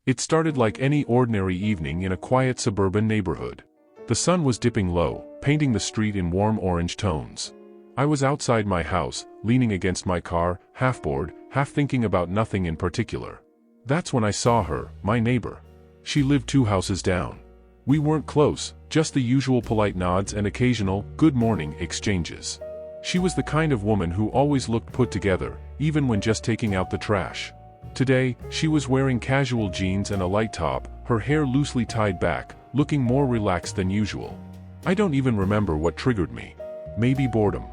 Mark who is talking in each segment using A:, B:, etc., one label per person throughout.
A: It started like any ordinary evening in a quiet suburban neighborhood. The sun was dipping low, painting the street in warm orange tones. I was outside my house, leaning against my car, half bored, half thinking about nothing in particular. That's when I saw her, my neighbor. She lived 2 houses down. We weren't close, just the usual polite nods and occasional good morning exchanges. She was the kind of woman who always looked put together, even when just taking out the trash. Today, she was wearing casual jeans and a light top, her hair loosely tied back, looking more relaxed than usual. I don't even remember what triggered me. Maybe boredom.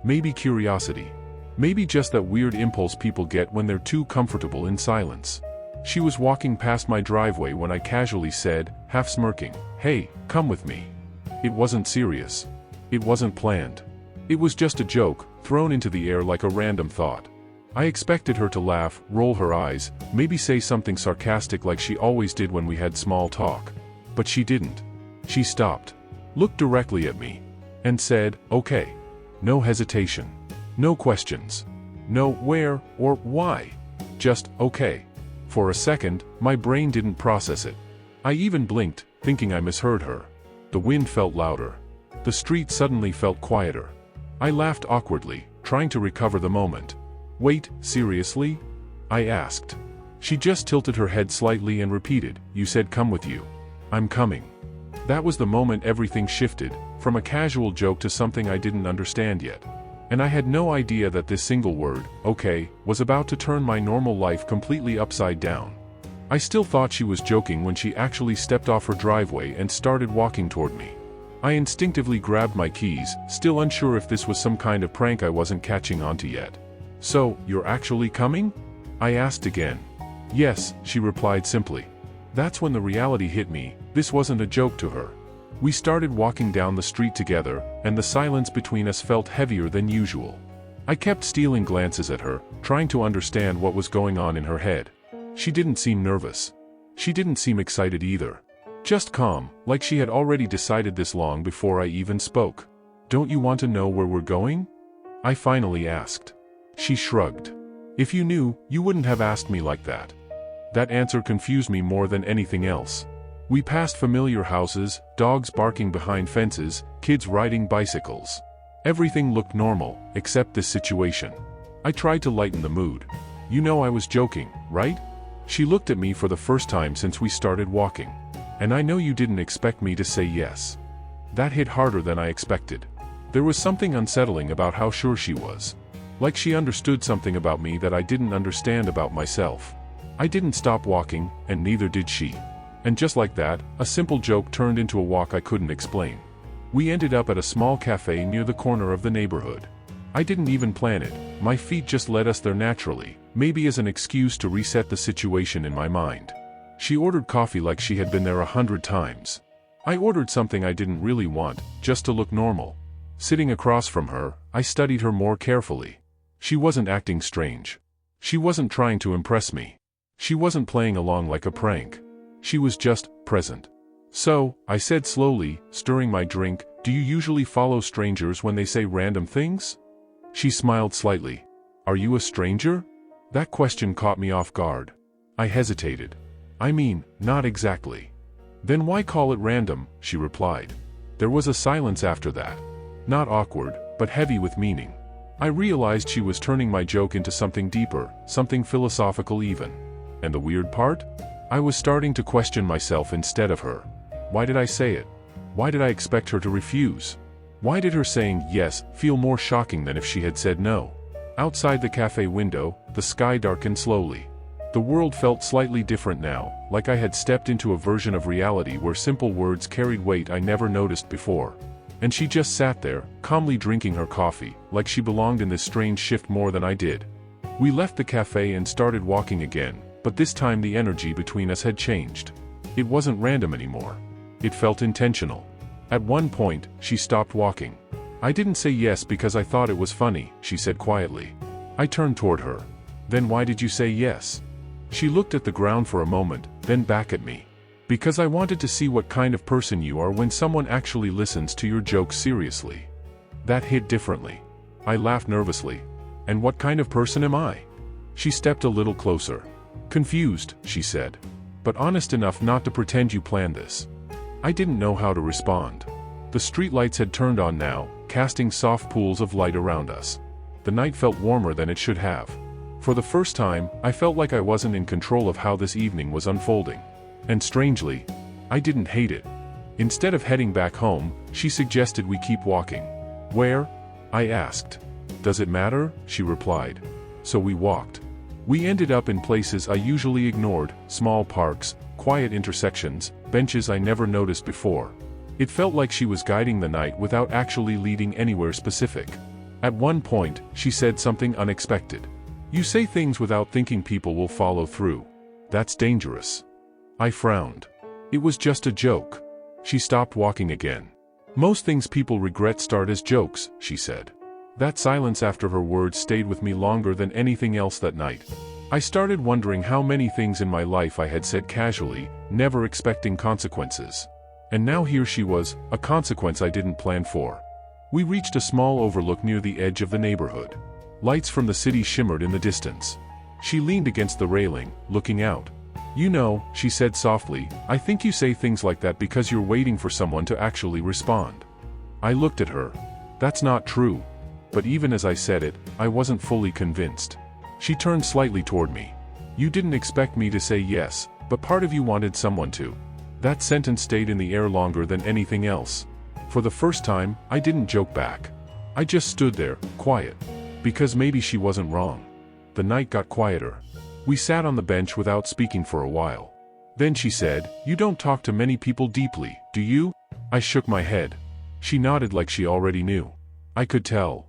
A: Maybe curiosity. Maybe just that weird impulse people get when they're too comfortable in silence. She was walking past my driveway when I casually said, half smirking, "Hey, come with me." It wasn't serious. It wasn't planned. It was just a joke, thrown into the air like a random thought. I expected her to laugh, roll her eyes, maybe say something sarcastic like she always did when we had small talk. But she didn't. She stopped, looked directly at me, and said, "Okay." No hesitation. No questions. No where or why. Just, okay. For a second, my brain didn't process it. I even blinked, thinking I misheard her. The wind felt louder. The street suddenly felt quieter. I laughed awkwardly, trying to recover the moment. "Wait, seriously?" I asked. She just tilted her head slightly and repeated, "You said come with you." "I'm coming." That was the moment everything shifted, from a casual joke to something I didn't understand yet. And I had no idea that this single word, okay, was about to turn my normal life completely upside down. I still thought she was joking when she actually stepped off her driveway and started walking toward me. I instinctively grabbed my keys, still unsure if this was some kind of prank I wasn't catching onto yet. "So, you're actually coming?" I asked again. "Yes," she replied simply. That's when the reality hit me. This wasn't a joke to her. We started walking down the street together, and the silence between us felt heavier than usual. I kept stealing glances at her, trying to understand what was going on in her head. She didn't seem nervous. She didn't seem excited either. Just calm, like she had already decided this long before I even spoke. "Don't you want to know where we're going?" I finally asked. She shrugged. "If you knew, you wouldn't have asked me like that." That answer confused me more than anything else. We passed familiar houses, dogs barking behind fences, kids riding bicycles. Everything looked normal, except this situation. I tried to lighten the mood. "You know I was joking, right?" She looked at me for the first time since we started walking. "And I know you didn't expect me to say yes." That hit harder than I expected. There was something unsettling about how sure she was. Like she understood something about me that I didn't understand about myself. I didn't stop walking, and neither did she. And just like that, a simple joke turned into a walk I couldn't explain. We ended up at a small cafe near the corner of the neighborhood. I didn't even plan it, my feet just led us there naturally, maybe as an excuse to reset the situation in my mind. She ordered coffee like she had been there 100 times. I ordered something I didn't really want, just to look normal. Sitting across from her, I studied her more carefully. She wasn't acting strange. She wasn't trying to impress me. She wasn't playing along like a prank. She was just present. "So," I said slowly, stirring my drink, "do you usually follow strangers when they say random things?" She smiled slightly. "Are you a stranger?" That question caught me off guard. I hesitated. "I mean, not exactly." "Then why call it random?" she replied. There was a silence after that. Not awkward, but heavy with meaning. I realized she was turning my joke into something deeper, something philosophical even. And the weird part? I was starting to question myself instead of her. Why did I say it? Why did I expect her to refuse? Why did her saying yes feel more shocking than if she had said no? Outside the cafe window, the sky darkened slowly. The world felt slightly different now, like I had stepped into a version of reality where simple words carried weight I never noticed before. And she just sat there, calmly drinking her coffee, like she belonged in this strange shift more than I did. We left the cafe and started walking again, but this time the energy between us had changed. It wasn't random anymore. It felt intentional. At one point, she stopped walking. "I didn't say yes because I thought it was funny," she said quietly. I turned toward her. "Then why did you say yes?" She looked at the ground for a moment, then back at me. "Because I wanted to see what kind of person you are when someone actually listens to your jokes seriously." That hit differently. I laughed nervously. "And what kind of person am I?" She stepped a little closer. "Confused," she said. but honest enough not to pretend you planned this. I didn't know how to respond. The streetlights had turned on now, casting soft pools of light around us. The night felt warmer than it should have. For the first time, I felt like I wasn't in control of how this evening was unfolding. And strangely, I didn't hate it. Instead of heading back home, she suggested we keep walking. Where? I asked. Does it matter? She replied. So we walked. We ended up in places I usually ignored, small parks, quiet intersections, benches I never noticed before. It felt like she was guiding the night without actually leading anywhere specific. At one point, she said something unexpected. You say things without thinking people will follow through. That's dangerous. I frowned. It was just a joke. She stopped walking again. Most things people regret start as jokes, she said. That silence after her words stayed with me longer than anything else that night. I started wondering how many things in my life I had said casually, never expecting consequences. And now here she was, a consequence I didn't plan for. We reached a small overlook near the edge of the neighborhood. Lights from the city shimmered in the distance. She leaned against the railing, looking out. You know, she said softly, I think you say things like that because you're waiting for someone to actually respond. I looked at her. That's not true. But even as I said it, I wasn't fully convinced. She turned slightly toward me. You didn't expect me to say yes, but part of you wanted someone to. That sentence stayed in the air longer than anything else. For the first time, I didn't joke back. I just stood there, quiet. Because maybe she wasn't wrong. The night got quieter. We sat on the bench without speaking for a while. Then she said, You don't talk to many people deeply, do you? I shook my head. She nodded like she already knew. I could tell.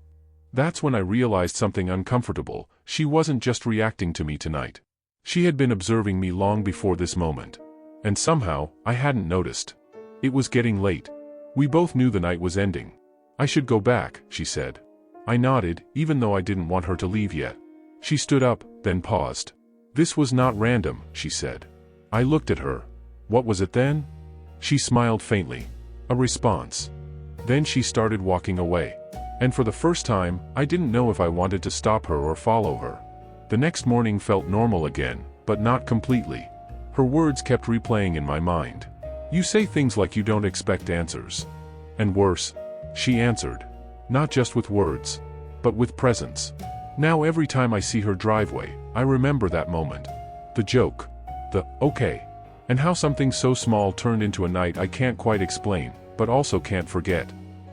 A: That's when I realized something uncomfortable. She wasn't just reacting to me tonight. She had been observing me long before this moment. And somehow, I hadn't noticed. It was getting late. We both knew the night was ending. I should go back, she said. I nodded, even though I didn't want her to leave yet. She stood up, then paused. This was not random, she said. I looked at her. What was it then? She smiled faintly. A response. Then she started walking away. And for the first time, I didn't know if I wanted to stop her or follow her. The next morning felt normal again, but not completely. Her words kept replaying in my mind. You say things like you don't expect answers. And worse, she answered. Not just with words, but with presence. Now every time I see her driveway, I remember that moment. The joke. The, okay. And how something so small turned into a night I can't quite explain, but also can't forget.